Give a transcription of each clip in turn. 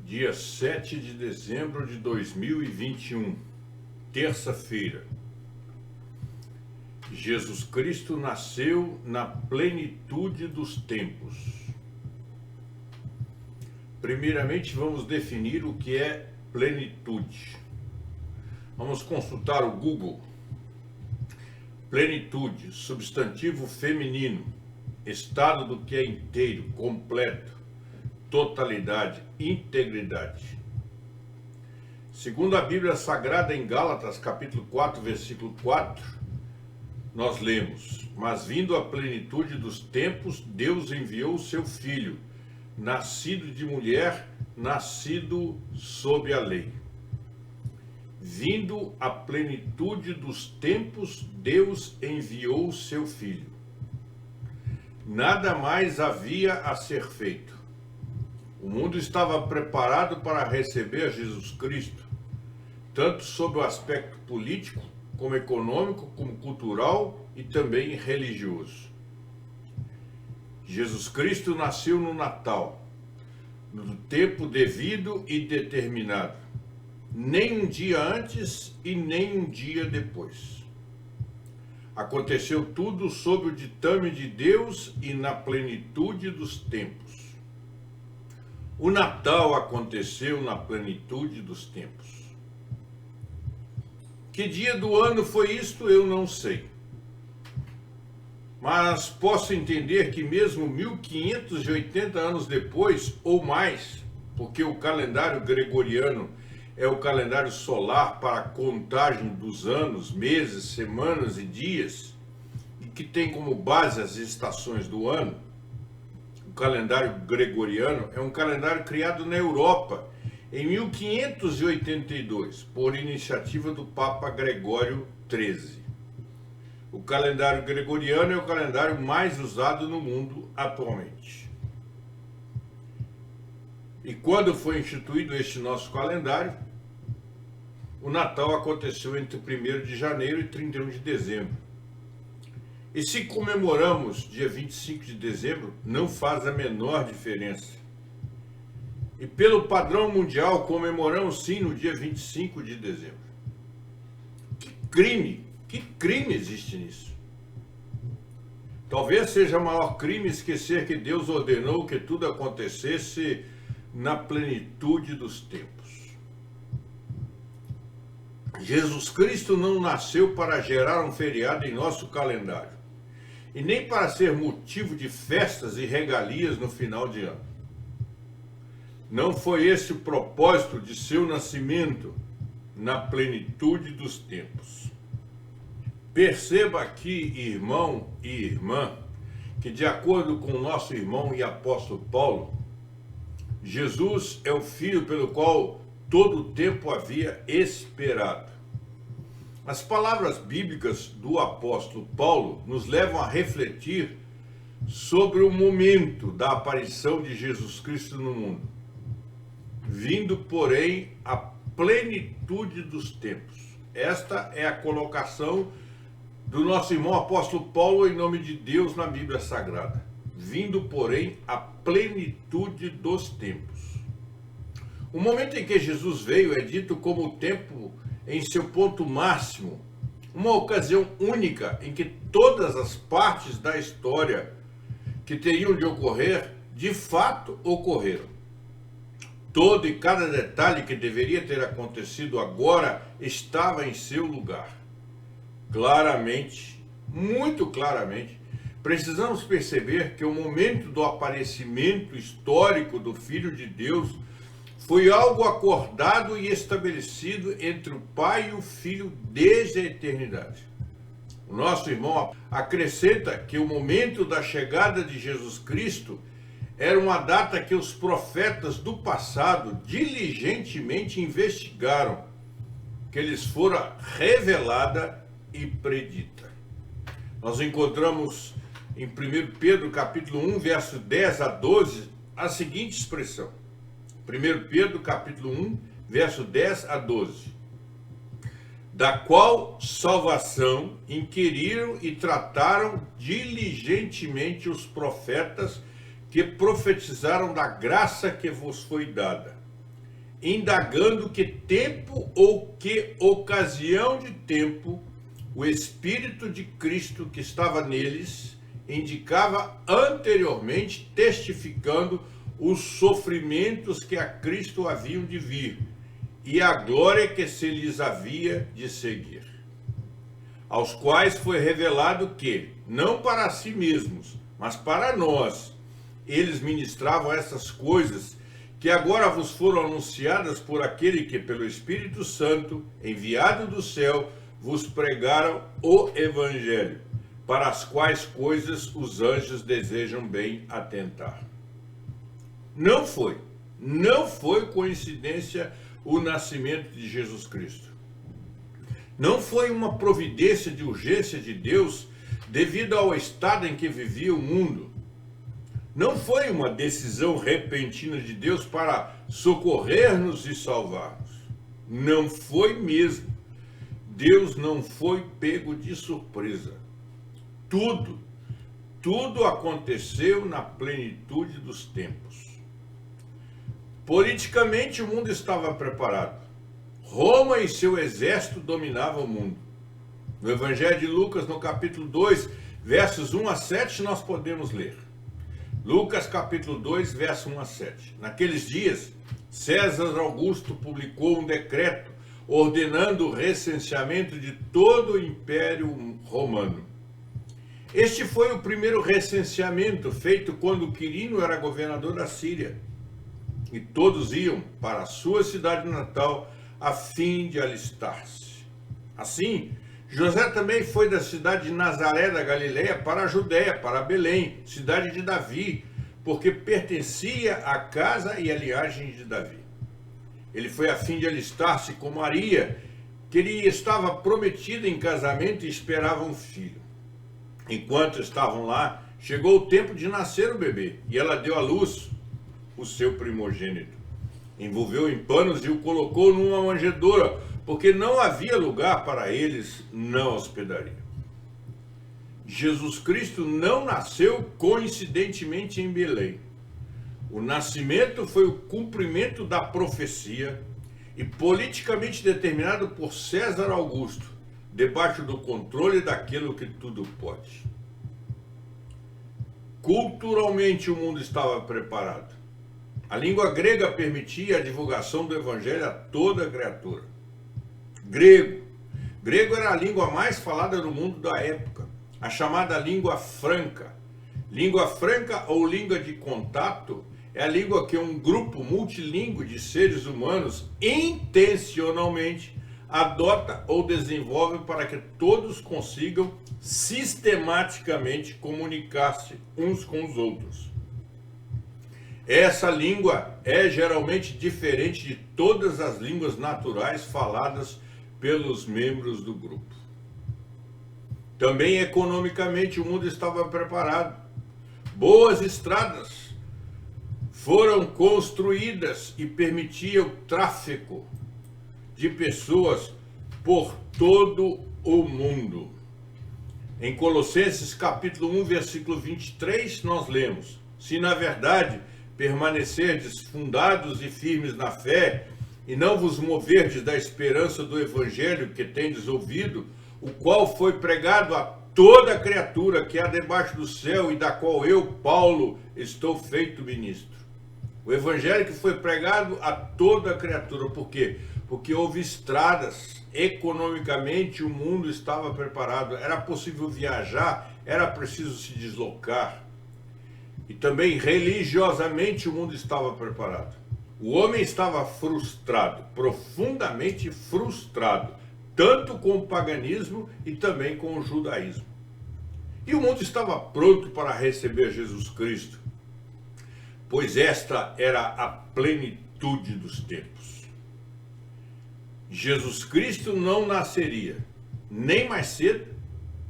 Dia 7 de dezembro de 2021, terça-feira. Jesus Cristo nasceu na plenitude dos tempos. Primeiramente, vamos definir o que é plenitude. Vamos consultar o Google. Plenitude, substantivo feminino, estado do que é inteiro, completo, totalidade, integridade. Segundo a Bíblia Sagrada em Gálatas, capítulo 4, versículo 4, nós lemos: mas vindo a plenitude dos tempos, Deus enviou o seu Filho, nascido de mulher, nascido sob a lei. Vindo a plenitude dos tempos, Deus enviou o seu Filho. Nada mais havia a ser feito. O mundo estava preparado para receber Jesus Cristo, tanto sob o aspecto político, como econômico, como cultural e também religioso. Jesus Cristo nasceu no Natal, no tempo devido e determinado, nem um dia antes e nem um dia depois. Aconteceu tudo sob o ditame de Deus e na plenitude dos tempos. O Natal aconteceu na plenitude dos tempos. Que dia do ano foi isto, eu não sei. Mas posso entender que mesmo 1580 anos depois, ou mais, porque o calendário gregoriano é o calendário solar para a contagem dos anos, meses, semanas e dias, e que tem como base as estações do ano. O calendário gregoriano é um calendário criado na Europa em 1582, por iniciativa do Papa Gregório XIII. O calendário gregoriano é o calendário mais usado no mundo atualmente. E quando foi instituído este nosso calendário, o Natal aconteceu entre 1º de janeiro e 31 de dezembro. E se comemoramos dia 25 de dezembro, não faz a menor diferença. E pelo padrão mundial, comemoramos sim no dia 25 de dezembro. Que crime existe nisso? Talvez seja o maior crime esquecer que Deus ordenou que tudo acontecesse na plenitude dos tempos. Jesus Cristo não nasceu para gerar um feriado em nosso calendário, e nem para ser motivo de festas e regalias no final de ano. Não foi esse o propósito de seu nascimento na plenitude dos tempos. Perceba aqui, irmão e irmã, que de acordo com o nosso irmão e apóstolo Paulo, Jesus é o Filho pelo qual todo o tempo havia esperado. As palavras bíblicas do apóstolo Paulo nos levam a refletir sobre o momento da aparição de Jesus Cristo no mundo, vindo, porém, a plenitude dos tempos. Esta é a colocação do nosso irmão apóstolo Paulo em nome de Deus na Bíblia Sagrada. Vindo, porém, a plenitude dos tempos. O momento em que Jesus veio é dito como o tempo em seu ponto máximo, uma ocasião única em que todas as partes da história que teriam de ocorrer, de fato ocorreram. Todo e cada detalhe que deveria ter acontecido agora estava em seu lugar. Claramente, muito claramente, precisamos perceber que o momento do aparecimento histórico do Filho de Deus foi algo acordado e estabelecido entre o Pai e o Filho desde a eternidade. O nosso irmão acrescenta que o momento da chegada de Jesus Cristo era uma data que os profetas do passado diligentemente investigaram, que lhes fora revelada e predita. Nós encontramos em 1 Pedro capítulo 1, verso 10 a 12, a seguinte expressão. 1 Pedro capítulo 1, verso 10 a 12. Da qual salvação inquiriram e trataram diligentemente os profetas que profetizaram da graça que vos foi dada. indagando que tempo ou que ocasião de tempo o Espírito de Cristo que estava neles indicava anteriormente, testificando os sofrimentos que a Cristo haviam de vir e a glória que se lhes havia de seguir, aos quais foi revelado que, não para si mesmos, mas para nós, eles ministravam essas coisas que agora vos foram anunciadas por aquele que, pelo Espírito Santo, enviado do céu, vos pregaram o Evangelho, para as quais coisas os anjos desejam bem atentar. Não foi coincidência o nascimento de Jesus Cristo. Não foi uma providência de urgência de Deus devido ao estado em que vivia o mundo. Não foi uma decisão repentina de Deus para socorrer-nos e salvar-nos. Não foi mesmo. Deus não foi pego de surpresa. Tudo aconteceu na plenitude dos tempos. Politicamente o mundo estava preparado. Roma e seu exército dominavam o mundo. No Evangelho de Lucas, no capítulo 2, versos 1 a 7, nós podemos ler. Lucas capítulo 2, verso 1 a 7. Naqueles dias, César Augusto publicou um decreto ordenando o recenseamento de todo o Império Romano. Este foi o primeiro recenseamento feito quando Quirino era governador da Síria. E todos iam para a sua cidade natal a fim de alistar-se. Assim, José também foi da cidade de Nazaré da Galileia para a Judéia, para Belém, cidade de Davi, porque pertencia à casa e à linhagem de Davi. Ele foi a fim de alistar-se com Maria, que lhe estava prometida em casamento e esperava um filho. Enquanto estavam lá, chegou o tempo de nascer o bebê, e ela deu à luz o seu primogênito. Envolveu em panos e o colocou numa manjedoura, porque não havia lugar para eles na hospedaria. Jesus Cristo não nasceu coincidentemente em Belém. O nascimento foi o cumprimento da profecia e politicamente determinado por César Augusto, debaixo do controle daquilo que tudo pode. Culturalmente o mundo estava preparado. A língua grega permitia a divulgação do evangelho a toda criatura. Grego era a língua mais falada no mundo da época, a chamada língua franca. Língua franca ou língua de contato é a língua que um grupo multilingüe de seres humanos intencionalmente adota ou desenvolve para que todos consigam sistematicamente comunicar-se uns com os outros. Essa língua é geralmente diferente de todas as línguas naturais faladas pelos membros do grupo. Também economicamente o mundo estava preparado. Boas estradas foram construídas e permitiam o tráfego de pessoas por todo o mundo. Em Colossenses capítulo 1, versículo 23, nós lemos: se na verdade permanecerdes fundados e firmes na fé, e não vos moverdes da esperança do evangelho que tendes ouvido, o qual foi pregado a toda criatura que há debaixo do céu, e da qual eu, Paulo, estou feito ministro. O evangelho que foi pregado a toda criatura. Por quê? Porque houve estradas. Economicamente o mundo estava preparado. Era possível viajar, era preciso se deslocar. E também religiosamente o mundo estava preparado. O homem estava frustrado, profundamente frustrado, tanto com o paganismo e também com o judaísmo. E o mundo estava pronto para receber Jesus Cristo, pois esta era a plenitude dos tempos. Jesus Cristo não nasceria nem mais cedo,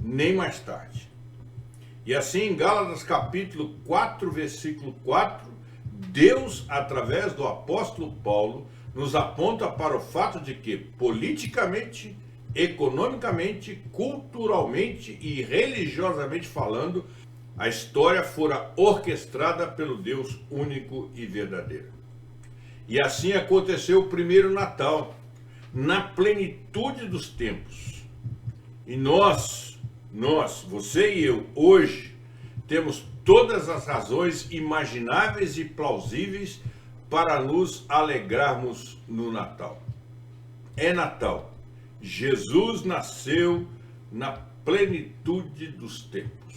nem mais tarde. E assim, em Gálatas capítulo 4, versículo 4, Deus, através do apóstolo Paulo, nos aponta para o fato de que, politicamente, economicamente, culturalmente e religiosamente falando, a história fora orquestrada pelo Deus único e verdadeiro. E assim aconteceu o primeiro Natal, na plenitude dos tempos. E nós, você e eu, hoje, temos todas as razões imagináveis e plausíveis para nos alegrarmos no Natal. É Natal. Jesus nasceu na plenitude dos tempos.